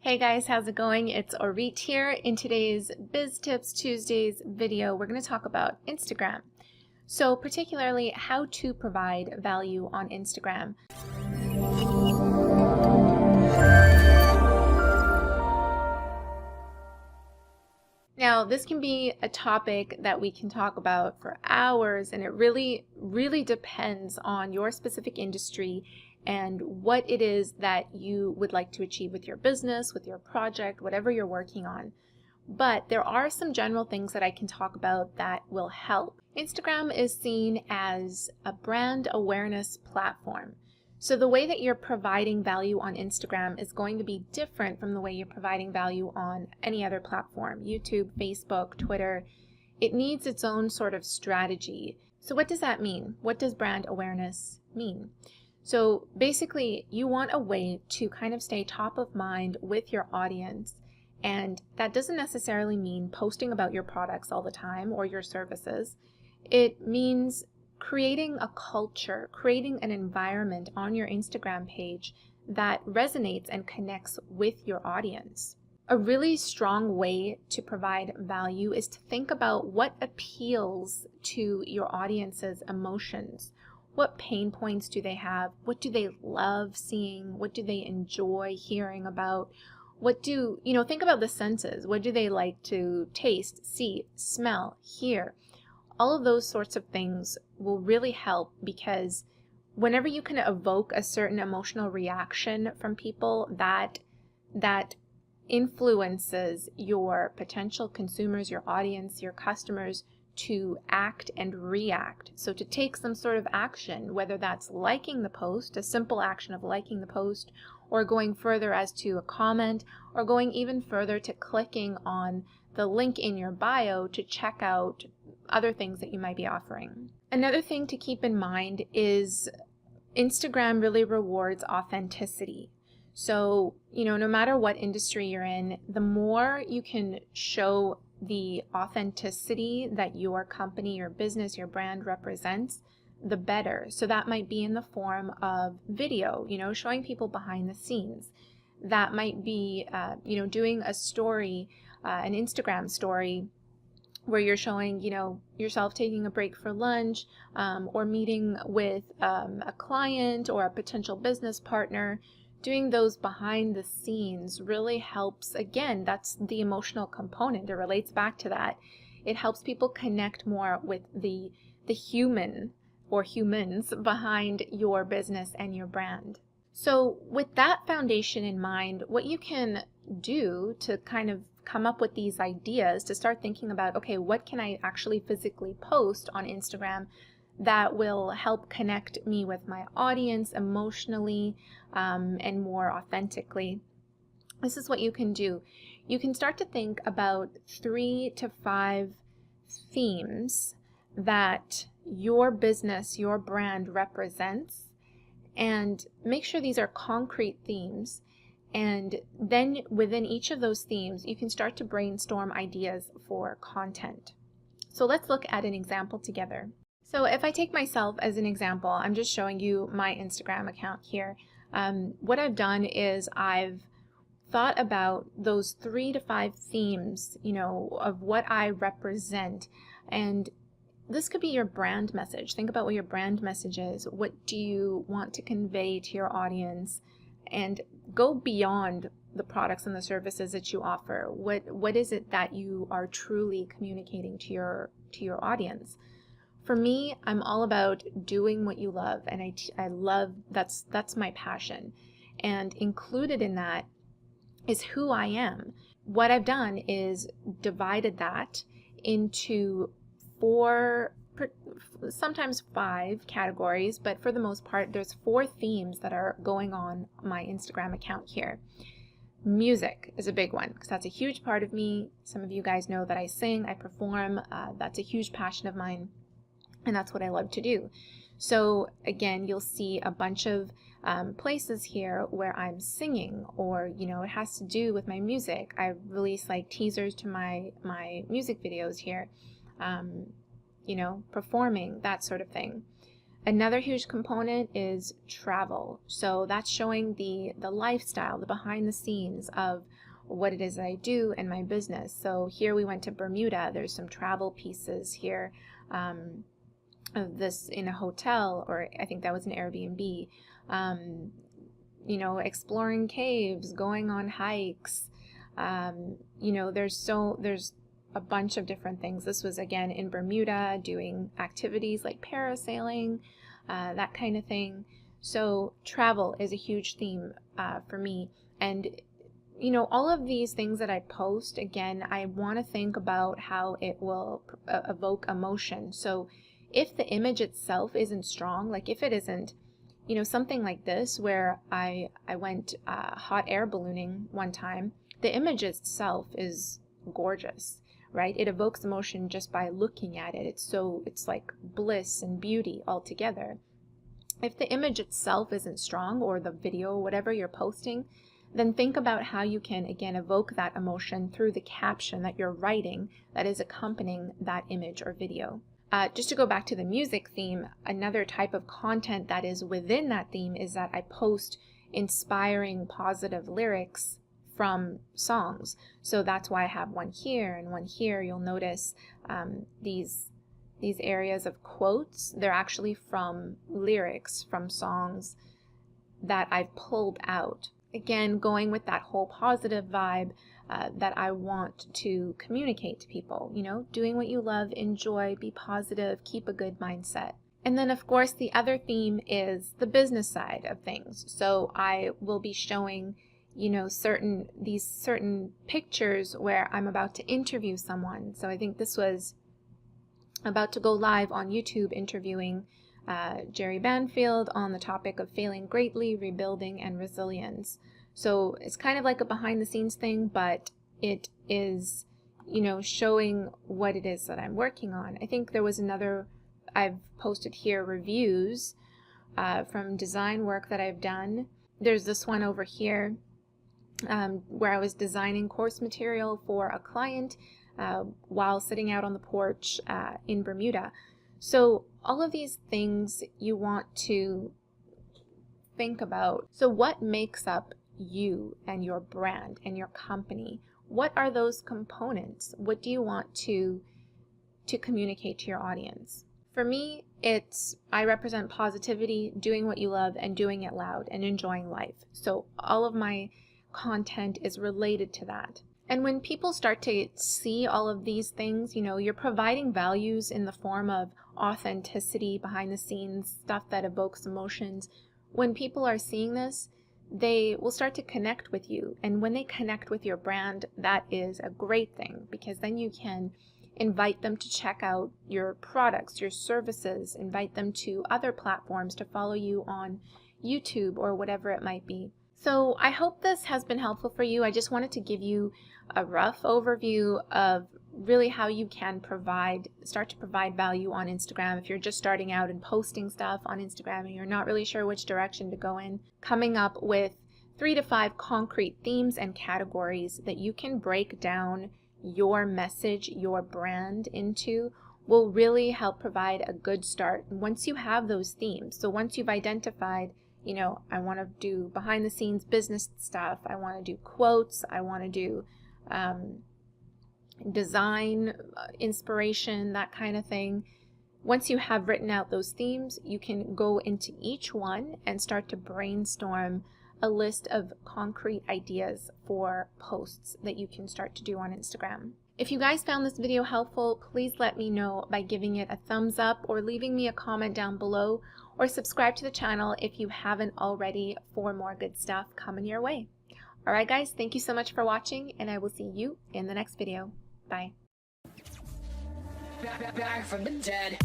Hey guys, how's it going? It's Auret here. In today's Biz Tips Tuesdays video, we're going to talk about Instagram. So particularly how to provide value on Instagram. Now, this can be a topic that we can talk about for hours, and it really depends on your specific industry and what it is that you would like to achieve with your business, with your project, whatever you're working on. But there are some general things that I can talk about that will help. Instagram is seen as a brand awareness platform. So the way that you're providing value on Instagram is going to be different from the way you're providing value on any other platform, YouTube, Facebook, Twitter. It needs its own sort of strategy. So what does that mean? What does brand awareness mean? So basically, you want a way to kind of stay top of mind with your audience. And that doesn't necessarily mean posting about your products all the time or your services. It means creating a culture, creating an environment on your Instagram page that resonates and connects with your audience. A really strong way to provide value is to think about what appeals to your audience's emotions. What pain points do they have? What do they love seeing? What do they enjoy hearing about? Think about the senses. What do they like to taste, see, smell, hear? All of those sorts of things will really help, because whenever you can evoke a certain emotional reaction from people, that influences your potential consumers, your audience, your customers to act and react. So to take some sort of action, whether that's liking the post, a simple action of liking the post, or going further as to a comment, or going even further to clicking on the link in your bio to check out other things that you might be offering. Another thing to keep in mind is Instagram really rewards authenticity. So, no matter what industry you're in, the more you can show the authenticity that your company, your business, your brand represents, the better. So that might be in the form of video, showing people behind the scenes. That might be, doing a story, an Instagram story, where you're showing, yourself taking a break for lunch, or meeting with a client or a potential business partner. Doing those behind the scenes really helps. Again, that's the emotional component. It relates back to that. It helps people connect more with the human or humans behind your business and your brand. So with that foundation in mind, what you can do to kind of come up with these ideas, to start thinking about, okay, what can I actually physically post on Instagram that will help connect me with my audience emotionally and more authentically. This is what you can do. You can start to think about 3 to 5 themes that your business, your brand represents, and make sure these are concrete themes. And then within each of those themes, you can start to brainstorm ideas for content. So let's look at an example together. So if I take myself as an example, I'm just showing you my Instagram account here. What I've done is I've thought about those 3 to 5 themes, of what I represent. And this could be your brand message. Think about what your brand message is. What do you want to convey to your audience? And go beyond the products and the services that you offer. What is it that you are truly communicating to your audience? For me, I'm all about doing what you love, and I love, that's my passion. And included in that is who I am. What I've done is divided that into 4, sometimes 5 categories, but for the most part, there's 4 themes that are going on my Instagram account here. Music is a big one, because that's a huge part of me. Some of you guys know that I sing, I perform. That's a huge passion of mine. And that's what I love to do. So again, you'll see a bunch of places here where I'm singing, or it has to do with my music. I release like teasers to my music videos here, performing, that sort of thing. Another huge component is travel. So that's showing the lifestyle, the behind the scenes of what it is I do in my business. So here we went to Bermuda. There's some travel pieces here of this in a hotel, or I think that was an Airbnb. You know, exploring caves, going on hikes. You know, there's a bunch of different things. This was again in Bermuda, doing activities like parasailing, that kind of thing. So travel is a huge theme for me. And you know, all of these things that I post, again, I want to think about how it will evoke emotion. So if the image itself isn't strong, like if it isn't, you know, something like this where I went hot air ballooning one time, the image itself is gorgeous, right? It evokes emotion just by looking at it. It's like bliss and beauty all together. If the image itself isn't strong, or the video, whatever you're posting, then think about how you can, again, evoke that emotion through the caption that you're writing that is accompanying that image or video. Just to go back to the music theme, another type of content that is within that theme is that I post inspiring, positive lyrics from songs. So that's why I have one here and one here. You'll notice these areas of quotes. They're actually from lyrics from songs that I've pulled out. Again, going with that whole positive vibe that I want to communicate to people. You know, doing what you love, enjoy, be positive, keep a good mindset. And then, of course, the other theme is the business side of things. So I will be showing, you know, certain pictures where I'm about to interview someone. So I think this was about to go live on YouTube interviewing Jerry Banfield on the topic of failing greatly, rebuilding, and resilience. So it's kind of like a behind the scenes thing, but it is, you know, showing what it is that I'm working on. I think there was another, I've posted here reviews from design work that I've done. There's this one over here where I was designing course material for a client while sitting out on the porch in Bermuda. So all of these things you want to think about. So what makes up you and your brand and your company? What are those components? What do you want to communicate to your audience? For me, I represent positivity, doing what you love, and doing it loud, and enjoying life. So all of my content is related to that. And when people start to see all of these things, you know, you're providing values in the form of authenticity, behind the scenes, stuff that evokes emotions. When people are seeing this, they will start to connect with you. And when they connect with your brand, that is a great thing, because then you can invite them to check out your products, your services, invite them to other platforms to follow you on YouTube or whatever it might be. So I hope this has been helpful for you. I just wanted to give you a rough overview of really how you can start to provide value on Instagram. If you're just starting out and posting stuff on Instagram and you're not really sure which direction to go in, coming up with 3 to 5 concrete themes and categories that you can break down your message, your brand into, will really help provide a good start. Once you have those themes, so once you've identified, you know, I want to do behind the scenes business stuff, I want to do quotes, I want to do design, inspiration, that kind of thing. Once you have written out those themes, you can go into each one and start to brainstorm a list of concrete ideas for posts that you can start to do on Instagram. If you guys found this video helpful, please let me know by giving it a thumbs up or leaving me a comment down below, or subscribe to the channel if you haven't already for more good stuff coming your way. Alright guys, thank you so much for watching, and I will see you in the next video. Bye. Back from the dead.